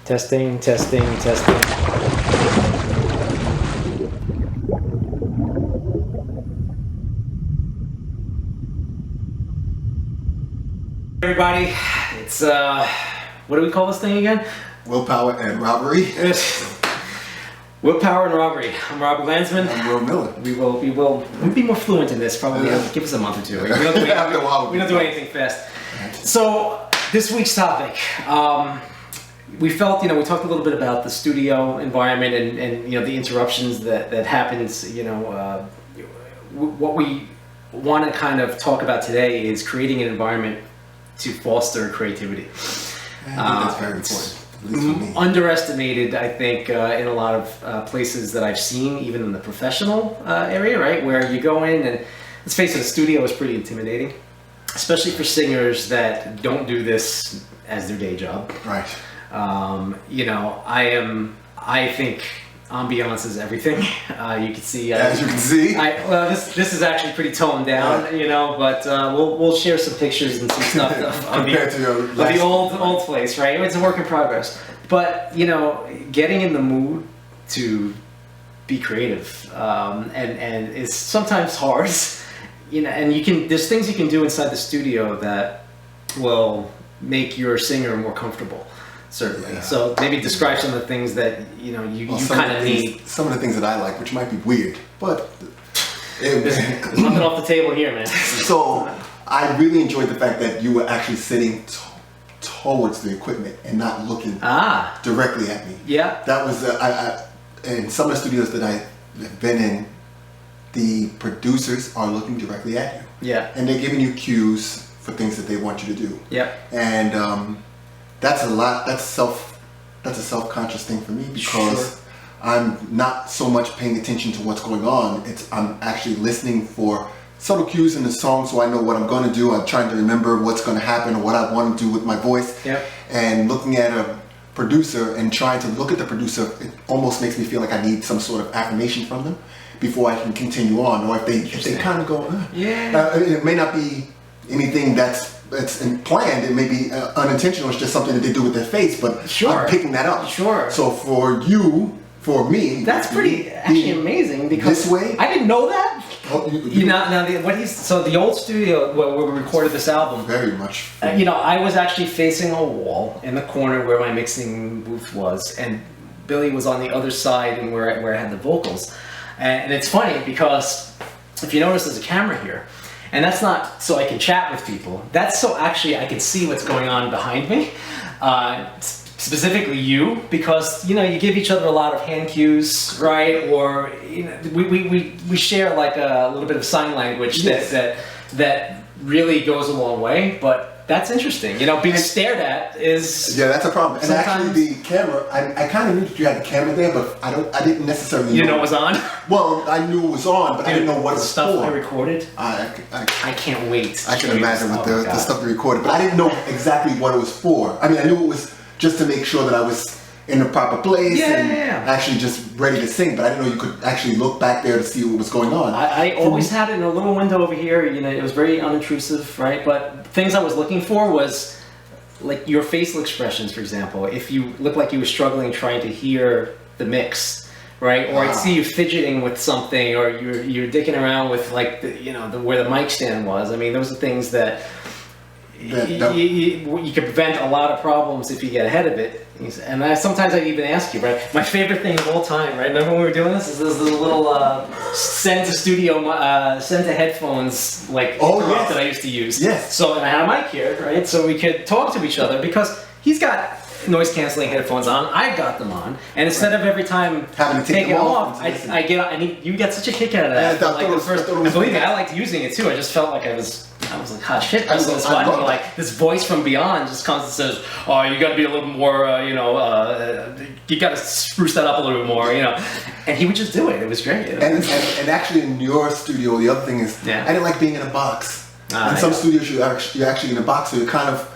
Testing, testing, testing. Everybody, it's what do we call this thing again? Willpower and robbery. Willpower and robbery. I'm Rob Glanzman. I'm Rob Miller. We'll be more fluent in this probably. Give us a month or two. We don't do anything fast. So this week's topic, we felt, we talked a little bit about the studio environment and the interruptions that happens. What we want to kind of talk about today is creating an environment to foster creativity. I think that's very important. At least for me. Underestimated, I think, in a lot of places that I've seen, even in the professional area, right? Where you go in and, let's face it, the studio is pretty intimidating, especially for singers that don't do this as their day job. Right. I think ambiance is everything. You can see. As you can see. This is actually pretty toned down, but we'll share some pictures and some stuff of the old place, right? It's a work in progress. But getting in the mood to be creative, and it's sometimes hard, and there's things you can do inside the studio that will make your singer more comfortable. Certainly. Yeah. So maybe describe some of the things that you kind of need. Some of the things that I like, which might be weird, but there's nothing off the table here, man. So I really enjoyed the fact that you were actually sitting towards the equipment and not looking directly at me. Yeah. That was in some of the studios that I've been in, the producers are looking directly at you. Yeah. And they're giving you cues for things that they want you to do. Yeah. And that's a lot. That's a self-conscious thing for me because I'm not so much paying attention to what's going on. I'm actually listening for subtle cues in the song, so I know what I'm going to do. I'm trying to remember what's going to happen or what I want to do with my voice. Yep. And looking at a producer and trying to look at the producer, it almost makes me feel like I need some sort of affirmation from them before I can continue on. Or if they kind of go, it may not be anything that's planned. It may be unintentional. It's just something that they do with their face, but I'm picking that up. Sure. So for me, that's pretty actually amazing because this way, I didn't know that. Oh, the old studio where we recorded this album. Very much. I was actually facing a wall in the corner where my mixing booth was, and Billy was on the other side and where I had the vocals. And it's funny because if you notice, there's a camera here. And that's not so I can chat with people. That's so actually I can see what's going on behind me. Specifically you, because you give each other a lot of hand cues, right? Or we share like a little bit of sign language that really goes a long way. But that's interesting. Being stared at is that's a problem. And actually, the camera, I kind of knew that you had the camera there, but I didn't necessarily. You know it was on. Well, I knew it was on, but I didn't know what it was stuff for. I recorded. I can't wait. I can imagine with the stuff they recorded, but I didn't know exactly what it was for. I mean, I knew it was just to make sure that I was in the proper place and actually just ready to sing, but I didn't know you could actually look back there to see what was going on. I always had it in a little window over here. It was very unintrusive, right? But things I was looking for was like your facial expressions, for example. If you look like you were struggling trying to hear the mix, right? Or I'd see you fidgeting with something, or you're dicking around with like where the mic stand was. I mean, those are things that you could prevent a lot of problems if you get ahead of it. And sometimes I'd even ask you, right? My favorite thing of all time, right? Remember when we were doing this? Is this little send to headphones that I used to use. Yes. So and I had a mic here, right? So we could talk to each other because he's got noise canceling headphones on. I got them on, and instead of every time having to take them off, I get on, and you get such a kick out of that. Believe me, I liked using it too. I just felt like I was like, oh shit, I was on the spot. And like this voice from beyond just comes and says, oh, you got to be a little more, you got to spruce that up a little bit more, And he would just do it. It was great. And actually, in your studio, the other thing is, I didn't like being in a box. In some studios, you're actually in a box, so you're kind of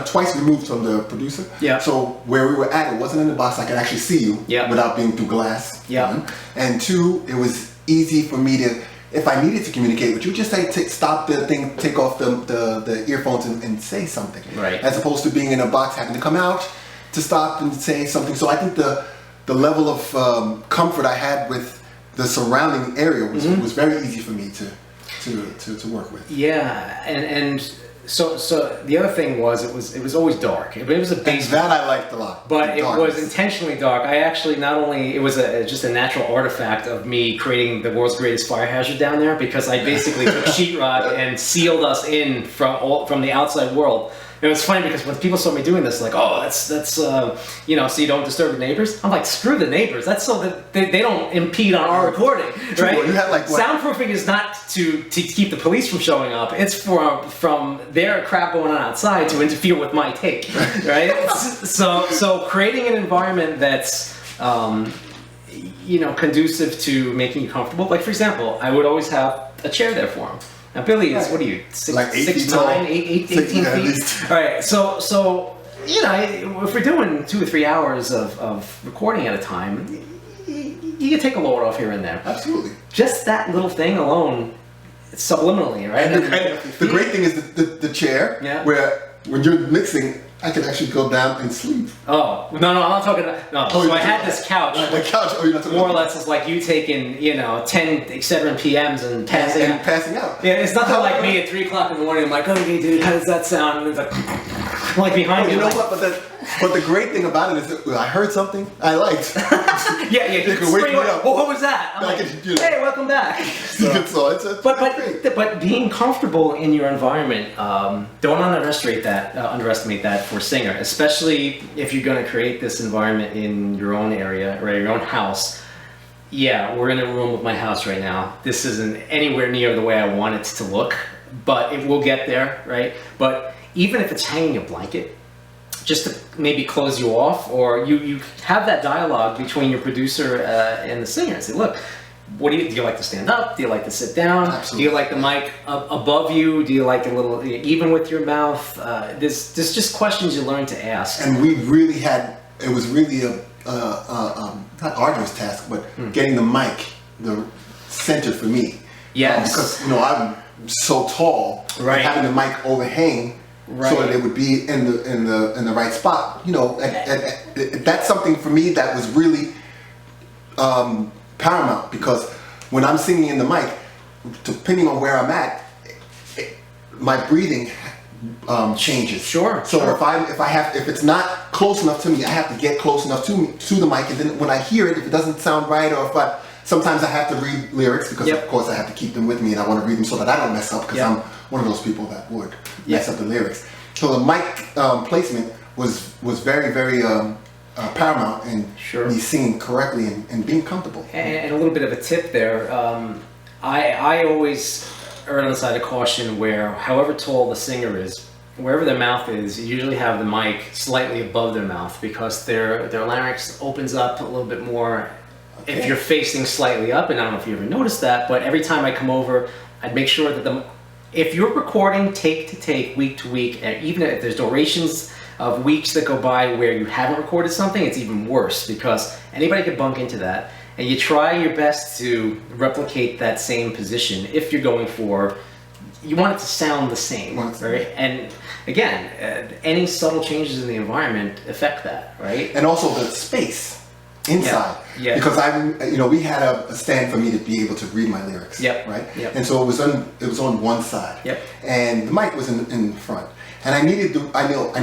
twice removed from the producer. Yeah. So where we were at, it wasn't in the box. I could actually see you without being through glass. Yeah. One. And two, it was easy for me to, if I needed to communicate with you, just say, stop the thing, take off the earphones and say something. Right. As opposed to being in a box, having to come out, to stop and say something. So I think the level of comfort I had with the surrounding area was very easy for me to work with. Yeah, and so the other thing was it was always dark. It was a basement. And that I liked a lot. But it was intentionally dark. I actually it was just a natural artifact of me creating the world's greatest fire hazard down there, because I basically took sheetrock and sealed us in from the outside world. It was funny because when people saw me doing this, like, oh, that's so you don't disturb the neighbors. I'm like, screw the neighbors. That's so that they don't impede on our recording, right? You had what? Soundproofing is not to keep the police from showing up. It's from their crap going on outside to interfere with my take, right? so creating an environment that's conducive to making you comfortable. Like, for example, I would always have a chair there for him. Now Billy is, what are you, 6'9", 18 feet? All right, so if we're doing 2 or 3 hours of recording at a time, you can take a load off here and there. Absolutely. Just that little thing alone, subliminally, right? And the great thing is the chair, where when you're mixing, I can actually go down and sleep. Oh, no, I'm not talking about, no. Oh, so I had this couch. The couch, you're not talking more or less is like you taking, 10 Excedrin PMs and passing out. And passing out. Yeah, it's nothing like me at 3 o'clock in the morning. I'm like, okay, dude, how does that sound? And it's like behind me. You know what? But the great thing about it is that I heard something I liked. yeah. You can wake me up. What was that? I'm like, hey, welcome back. But being comfortable in your environment, don't underestimate that for Singer, especially if you're going to create this environment in your own area or your own house. Yeah, we're in a room of my house right now. This isn't anywhere near the way I want it to look, but it will get there, right? But even if it's hanging a blanket, just to maybe close you off, or you have that dialogue between your producer and the singer and say, look, do you like to stand up? Do you like to sit down? Absolutely. Do you like the mic above you? Do you like a little even with your mouth? There's just questions you learn to ask. And we really it was really a not arduous task, but getting the mic centered for me. Yes. Because I'm so tall, right. Having the mic overhang. Right. So that it would be in the right spot. That's something for me that was really paramount, because when I'm singing in the mic, depending on where I'm at, my breathing changes. Sure. So if it's not close enough to me, I have to get close enough to the mic, and then when I hear it, if it doesn't sound right, or sometimes I have to read lyrics, because of course I have to keep them with me, and I want to read them so that I don't mess up, because I'm one of those people that would mess up the lyrics. So the mic placement was very, very paramount in me singing correctly and being comfortable. And a little bit of a tip there, I always err on the side of caution where, however tall the singer is, wherever their mouth is, you usually have the mic slightly above their mouth, because their larynx opens up a little bit more. If you're facing slightly up, and I don't know if you ever noticed that, but every time I come over, I'd make sure that if you're recording take to take, week to week, and even if there's durations of weeks that go by where you haven't recorded something, it's even worse, because anybody could bump into that. And you try your best to replicate that same position if you're going for, you want it to sound the same, right? And again, any subtle changes in the environment affect that, right? And also the space inside, because we had a stand for me to be able to read my lyrics, right? And so it was on one side, and the mic was in front, and I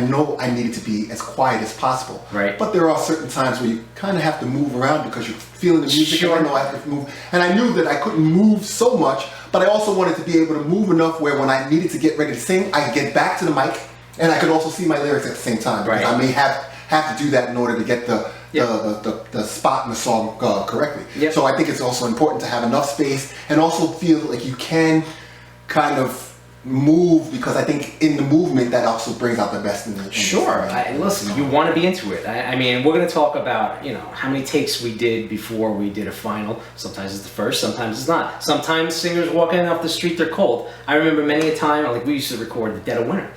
know I needed to be as quiet as possible, right? But there are certain times where you kind of have to move around because you're feeling the music. And I know I have to move, and I knew that I couldn't move so much, but I also wanted to be able to move enough where when I needed to get ready to sing, I could get back to the mic, and I could also see my lyrics at the same time. Because I may have to do that in order to get the spot in the song correctly. So I think it's also important to have enough space and also feel like you can kind of move, because I think in the movement that also brings out the best in the Sure. Listen, you want to be into it. I mean, we're going to talk about how many takes we did before we did a final. Sometimes it's the first, sometimes it's not. Sometimes singers walking off the street, they're cold. I remember many a time, like we used to record the dead of winter,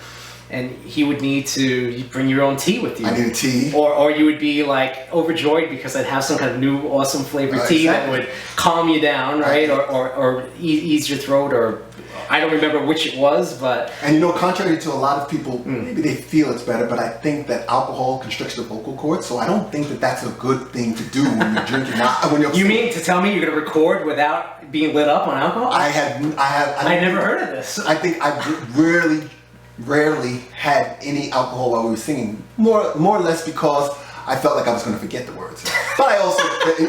and he would need to bring your own tea with you. I needed tea. Or you would be like overjoyed because I'd have some kind of new awesome flavored tea that would calm you down, right? Or ease your throat, or I don't remember which it was, but... And contrary to a lot of people, maybe they feel it's better, but I think that alcohol constricts the vocal cords, so I don't think that that's a good thing to do when you're drinking. You mean to tell me you're going to record without being lit up on alcohol? I never heard of this. I think I've rarely had any alcohol while we were singing, more or less because I felt like I was going to forget the words. But I also,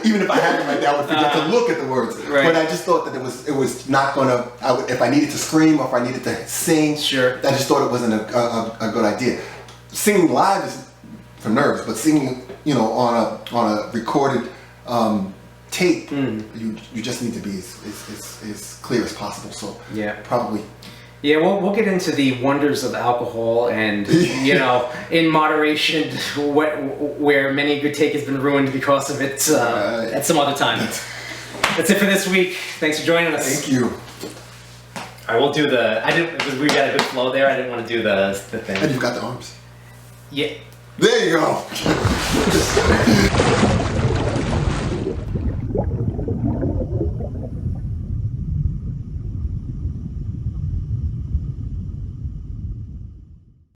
even if I had them right there, I would forget to look at the words. Right. But I just thought that it was not going to, if I needed to scream or if I needed to sing, sure. I just thought it wasn't a good idea. Singing live is for nerves, but singing, on a recorded tape, you just need to be as clear as possible. So yeah, probably. Yeah, we'll get into the wonders of alcohol and, in moderation, where many a good take has been ruined because of it at some other time. That's it for this week. Thanks for joining us. Thank you. I will do because we got a good flow there, I didn't want to do the thing. And you've got the arms. Yeah. There you go.